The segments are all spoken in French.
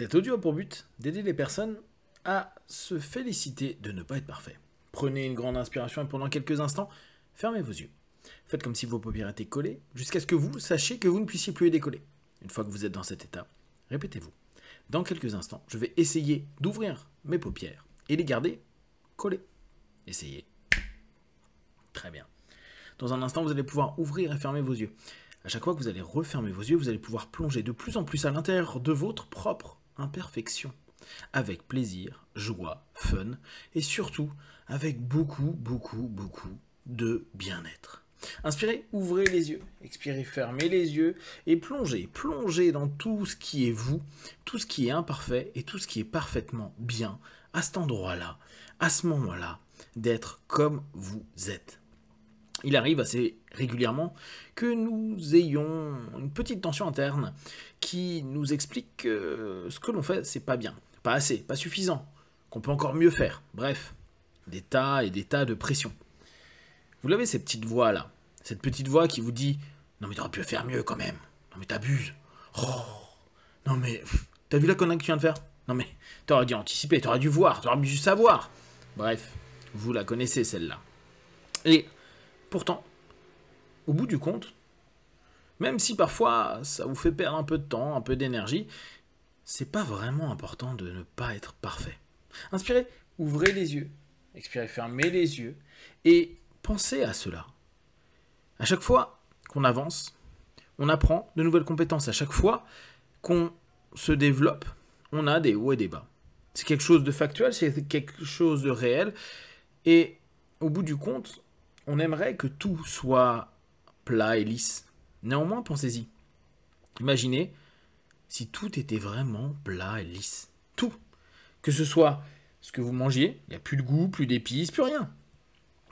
Cet audio a pour but d'aider les personnes à se féliciter de ne pas être parfait. Prenez une grande inspiration et pendant quelques instants, fermez vos yeux. Faites comme si vos paupières étaient collées jusqu'à ce que vous sachiez que vous ne puissiez plus les décoller. Une fois que vous êtes dans cet état, répétez-vous. Dans quelques instants, je vais essayer d'ouvrir mes paupières et les garder collées. Essayez. Très bien. Dans un instant, vous allez pouvoir ouvrir et fermer vos yeux. À chaque fois que vous allez refermer vos yeux, vous allez pouvoir plonger de plus en plus à l'intérieur de votre propre imperfection. Avec plaisir, joie, fun et surtout avec beaucoup de bien-être. Inspirez, ouvrez les yeux. Expirez, fermez les yeux et plongez dans tout ce qui est vous, tout ce qui est imparfait et tout ce qui est parfaitement bien à cet endroit-là, à ce moment-là, d'être comme vous êtes. Il arrive assez régulièrement que nous ayons une petite tension interne qui nous explique que ce que l'on fait, c'est pas bien, pas assez, pas suffisant, qu'on peut encore mieux faire. Bref, des tas et des tas de pressions. Vous avez ces petites voix-là, cette petite voix qui vous dit « Non mais t'aurais pu faire mieux quand même, non mais t'abuses, oh, non mais t'as vu la connerie que tu viens de faire? Non mais t'aurais dû anticiper, t'aurais dû voir, t'aurais dû savoir. » Bref, vous la connaissez celle-là. Et pourtant, au bout du compte, même si parfois ça vous fait perdre un peu de temps, un peu d'énergie, c'est pas vraiment important de ne pas être parfait. Inspirez, ouvrez les yeux, expirez, fermez les yeux et pensez à cela. À chaque fois qu'on avance, on apprend de nouvelles compétences. À chaque fois qu'on se développe, on a des hauts et des bas. C'est quelque chose de factuel, c'est quelque chose de réel. Et au bout du compte, on aimerait que tout soit plat et lisse. Néanmoins, pensez-y. Imaginez si tout était vraiment plat et lisse. Tout. Que ce soit ce que vous mangiez, il n'y a plus de goût, plus d'épices, plus rien.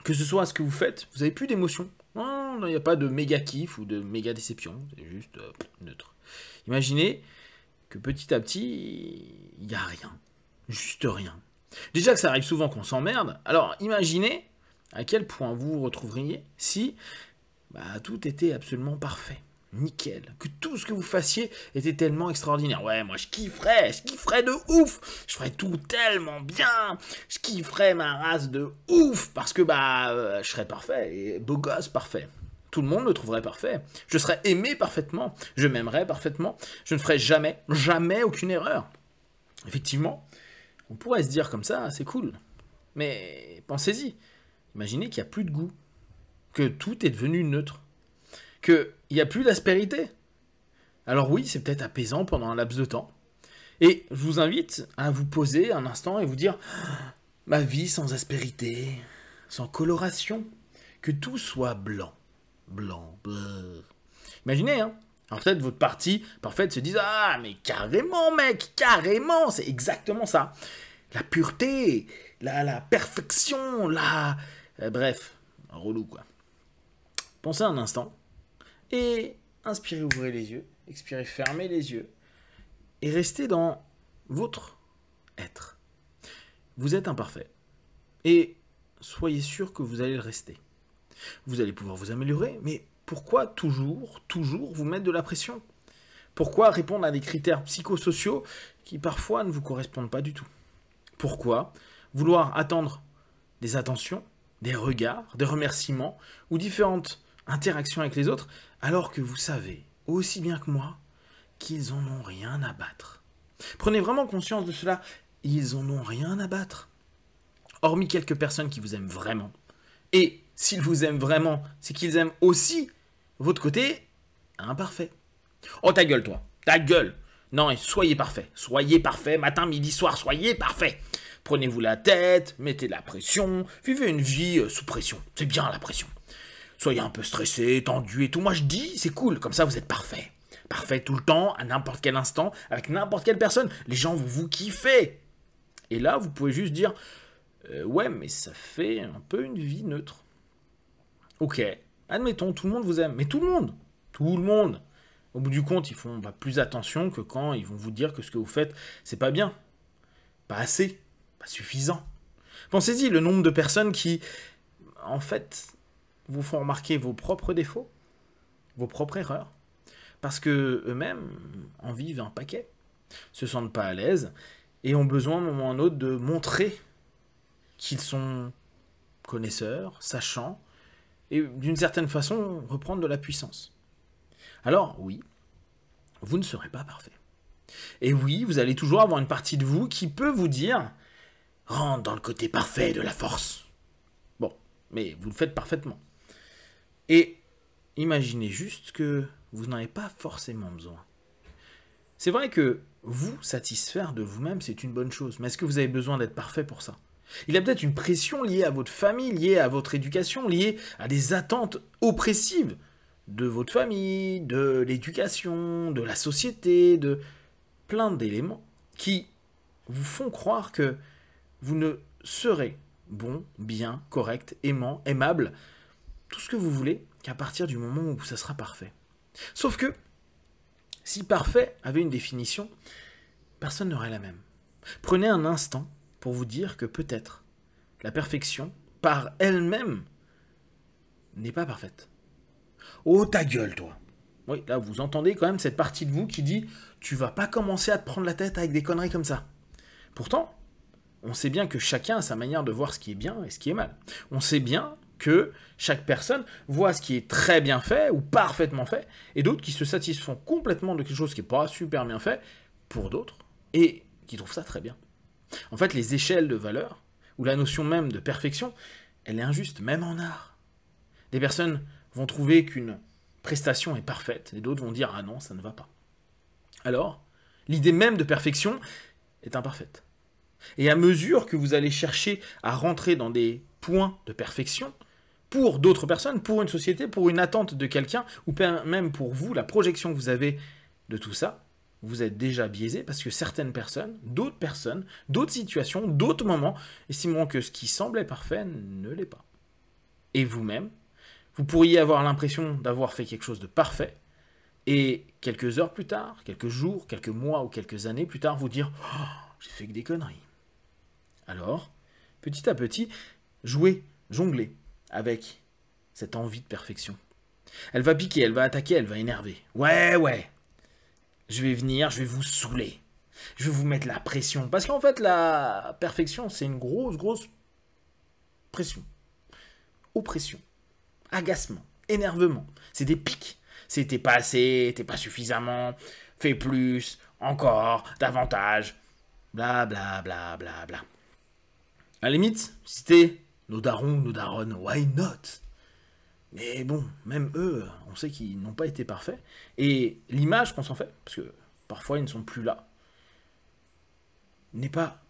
Que ce soit ce que vous faites, vous n'avez plus d'émotion. Non, il n'y a pas de méga kiff ou de méga déception. C'est juste neutre. Imaginez que petit à petit, il n'y a rien. Juste rien. Déjà que ça arrive souvent qu'on s'emmerde, alors imaginez à quel point vous vous retrouveriez si tout était absolument parfait, nickel, que tout ce que vous fassiez était tellement extraordinaire. Ouais, moi je kifferais de ouf, je ferais tout tellement bien, je kifferais ma race de ouf, parce que je serais parfait, et beau gosse parfait. Tout le monde me trouverait parfait, je serais aimé parfaitement, je m'aimerais parfaitement, je ne ferais jamais aucune erreur. Effectivement, on pourrait se dire comme ça, c'est cool, mais pensez-y. Imaginez qu'il n'y a plus de goût, que tout est devenu neutre, qu'il n'y a plus d'aspérité. Alors oui, c'est peut-être apaisant pendant un laps de temps. Et je vous invite à vous poser un instant et vous dire « Ma vie sans aspérité, sans coloration, que tout soit blanc. Blanc, bleu. » Imaginez, hein. Alors peut-être votre partie parfaite se dit « Ah, mais carrément, mec, carrément, c'est exactement ça. La pureté, la perfection, bref, relou quoi. » Pensez un instant et inspirez, ouvrez les yeux, expirez, fermez les yeux et restez dans votre être. Vous êtes imparfait et soyez sûr que vous allez le rester. Vous allez pouvoir vous améliorer, mais pourquoi toujours vous mettre de la pression? Pourquoi répondre à des critères psychosociaux qui parfois ne vous correspondent pas du tout? Pourquoi vouloir attendre des attentions, des regards, des remerciements ou différentes interactions avec les autres, alors que vous savez, aussi bien que moi, qu'ils en ont rien à battre. Prenez vraiment conscience de cela, ils en ont rien à battre. Hormis quelques personnes qui vous aiment vraiment. Et s'ils vous aiment vraiment, c'est qu'ils aiment aussi votre côté imparfait. Oh ta gueule toi, ta gueule. Non, soyez parfait, matin, midi, soir, soyez parfait. Prenez-vous la tête, mettez de la pression, vivez une vie sous pression, c'est bien la pression. Soyez un peu stressé, tendu et tout. Moi je dis, c'est cool, comme ça vous êtes parfait. Parfait tout le temps, à n'importe quel instant, avec n'importe quelle personne. Les gens vont vous kiffer. Et là, vous pouvez juste dire, ouais, mais ça fait un peu une vie neutre. Ok, admettons, tout le monde vous aime. Mais tout le monde. Au bout du compte, ils font plus attention que quand ils vont vous dire que ce que vous faites, c'est pas bien. Pas assez, pas suffisant. Pensez-y, le nombre de personnes qui, en fait, vous font remarquer vos propres défauts, vos propres erreurs, parce que eux-mêmes en vivent un paquet. se sentent pas à l'aise et ont besoin, à un moment ou à un autre, de montrer qu'ils sont connaisseurs, sachants, et d'une certaine façon, reprendre de la puissance. Alors, oui, vous ne serez pas parfait. Et oui, vous allez toujours avoir une partie de vous qui peut vous dire « Rentre dans le côté parfait de la force ». Bon, mais vous le faites parfaitement. Et imaginez juste que vous n'en avez pas forcément besoin. C'est vrai que vous satisfaire de vous-même, c'est une bonne chose, mais est-ce que vous avez besoin d'être parfait pour ça ? Il y a peut-être une pression liée à votre famille, liée à votre éducation, liée à des attentes oppressives de votre famille, de l'éducation, de la société, de plein d'éléments qui vous font croire que vous ne serez bon, bien, correct, aimant, aimable, tout ce que vous voulez, qu'à partir du moment où ça sera parfait. Sauf que, si parfait avait une définition, personne n'aurait la même. Prenez un instant pour vous dire que peut-être la perfection, par elle-même, n'est pas parfaite. Oh ta gueule, toi! Oui, là, vous entendez quand même cette partie de vous qui dit « Tu vas pas commencer à te prendre la tête avec des conneries comme ça. » Pourtant, on sait bien que chacun a sa manière de voir ce qui est bien et ce qui est mal. On sait bien que chaque personne voit ce qui est très bien fait ou parfaitement fait, et d'autres qui se satisfont complètement de quelque chose qui n'est pas super bien fait, pour d'autres, et qui trouvent ça très bien. En fait, les échelles de valeur, ou la notion même de perfection, elle est injuste, même en art. Des personnes vont trouver qu'une prestation est parfaite, et d'autres vont dire « Ah non, ça ne va pas ». Alors, l'idée même de perfection est imparfaite. Et à mesure que vous allez chercher à rentrer dans des points de perfection, pour d'autres personnes, pour une société, pour une attente de quelqu'un, ou même pour vous, la projection que vous avez de tout ça, vous êtes déjà biaisé parce que certaines personnes, d'autres situations, d'autres moments, estimeront que ce qui semblait parfait ne l'est pas. Et vous-même, vous pourriez avoir l'impression d'avoir fait quelque chose de parfait, et quelques heures plus tard, quelques jours, quelques mois ou quelques années plus tard, vous dire « Oh, j'ai fait que des conneries ». Alors, petit à petit, jouez, jonglez avec cette envie de perfection. Elle va piquer, elle va attaquer, elle va énerver. Ouais, je vais venir, je vais vous saouler. Je vais vous mettre la pression. Parce qu'en fait, la perfection, c'est une grosse pression. Oppression, agacement, énervement. C'est des pics. C'est t'es pas assez, t'es pas suffisamment, fais plus, encore, davantage, bla bla bla bla bla. À la limite, si c'était nos darons, nos daronnes, why not? Mais bon, même eux, on sait qu'ils n'ont pas été parfaits. Et l'image qu'on s'en fait, parce que parfois ils ne sont plus là, n'est pas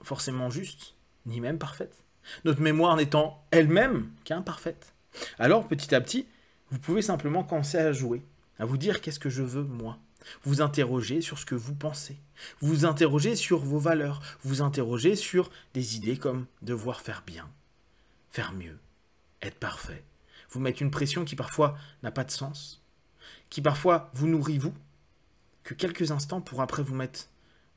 forcément juste, ni même parfaite. Notre mémoire n'étant elle-même qu'imparfaite. Alors, petit à petit, vous pouvez simplement commencer à jouer, à vous dire qu'est-ce que je veux, moi. Vous interrogez sur ce que vous pensez. Vous interrogez sur vos valeurs. Vous interrogez sur des idées comme devoir faire bien, faire mieux, être parfait. Vous mettre une pression qui parfois n'a pas de sens, qui parfois vous nourrit vous, que quelques instants pour après vous mettre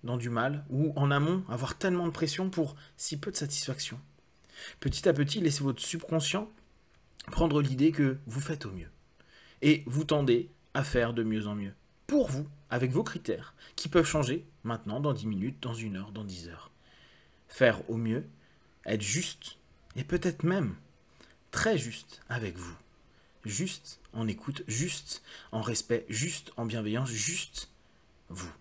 dans du mal, ou en amont avoir tellement de pression pour si peu de satisfaction. Petit à petit, laissez votre subconscient prendre l'idée que vous faites au mieux. Et vous tendez à faire de mieux en mieux. Pour vous, avec vos critères, qui peuvent changer maintenant, dans 10 minutes, dans 1 heure, dans 10 heures. Faire au mieux, être juste, et peut-être même très juste avec vous. Juste en écoute, juste en respect, juste en bienveillance, juste vous.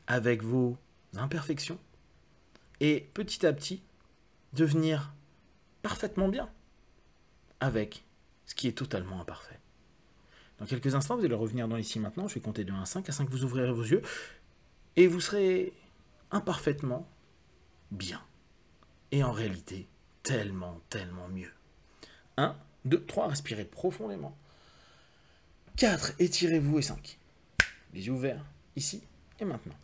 Avec vos imperfections. Et petit à petit, devenir parfaitement bien avec ce qui est totalement imparfait. Dans quelques instants, vous allez revenir dans ici maintenant. Je vais compter de 1 à 5. À 5, vous ouvrirez vos yeux. Et vous serez imparfaitement bien. Et en réalité, tellement mieux. 1, 2, 3, respirez profondément. 4, étirez-vous. Et 5. Les yeux ouverts, ici et maintenant.